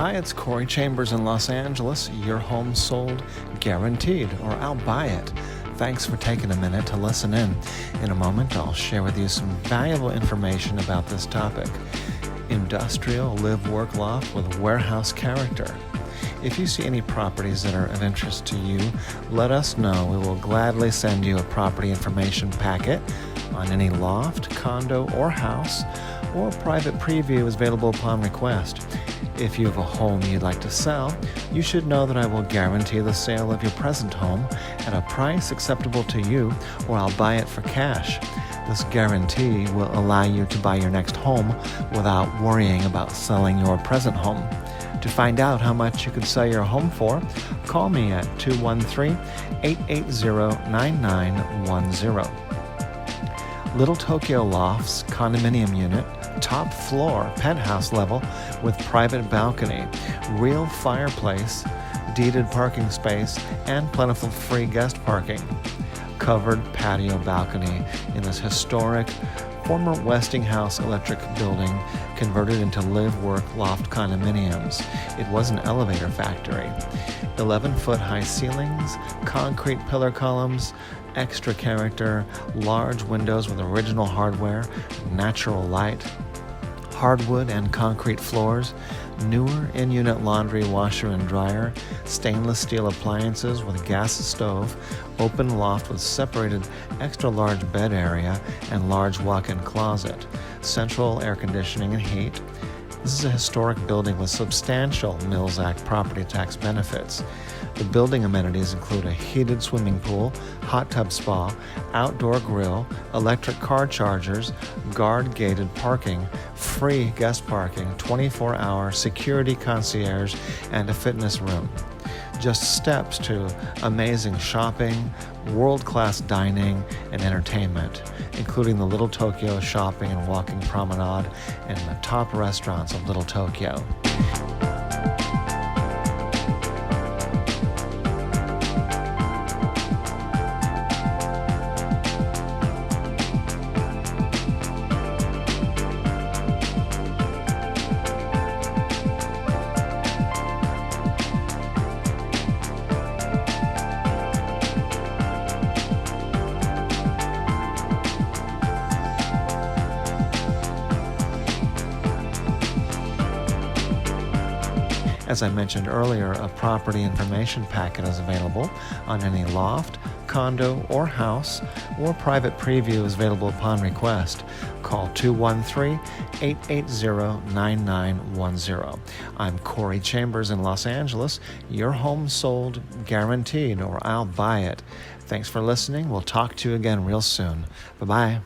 Hi, it's Corey Chambers in Los Angeles. Your home sold guaranteed, or I'll buy it. Thanks for taking a minute to listen in. In a moment, I'll share with you some valuable information about this topic. Industrial live-work loft with warehouse character. If you see any properties that are of interest to you, let us know. We will gladly send you a property information packet on any loft, condo, or house, or a private preview is available upon request. If you have a home you'd like to sell, you should know that I will guarantee the sale of your present home at a price acceptable to you, or I'll buy it for cash. This guarantee will allow you to buy your next home without worrying about selling your present home. To find out how much you could sell your home for, call me at 213-880-9910. Little Tokyo Lofts condominium unit, top floor, penthouse level with private balcony, real fireplace, deeded parking space, and plentiful free guest parking. Covered patio balcony in this historic former Westinghouse Electric building converted into live-work loft condominiums. It was an elevator factory. 11-foot high ceilings, concrete pillar columns, extra character, large windows with original hardware, natural light, hardwood and concrete floors, newer in-unit laundry, washer and dryer, stainless steel appliances with gas stove, open loft with separated extra large bed area and large walk-in closet, central air conditioning and heat. This is a historic building with substantial Mills Act property tax benefits. The building amenities include a heated swimming pool, hot tub spa, outdoor grill, electric car chargers, guard-gated parking, free guest parking, 24-hour security concierge, and a fitness room. Just steps to amazing shopping, world-class dining, and entertainment, including the Little Tokyo shopping and walking promenade and the top restaurants of Little Tokyo. As I mentioned earlier, a property information packet is available on any loft, condo, or house, or private preview is available upon request. Call 213-880-9910. I'm Corey Chambers in Los Angeles. Your home sold guaranteed, or I'll buy it. Thanks for listening. We'll talk to you again real soon. Bye-bye.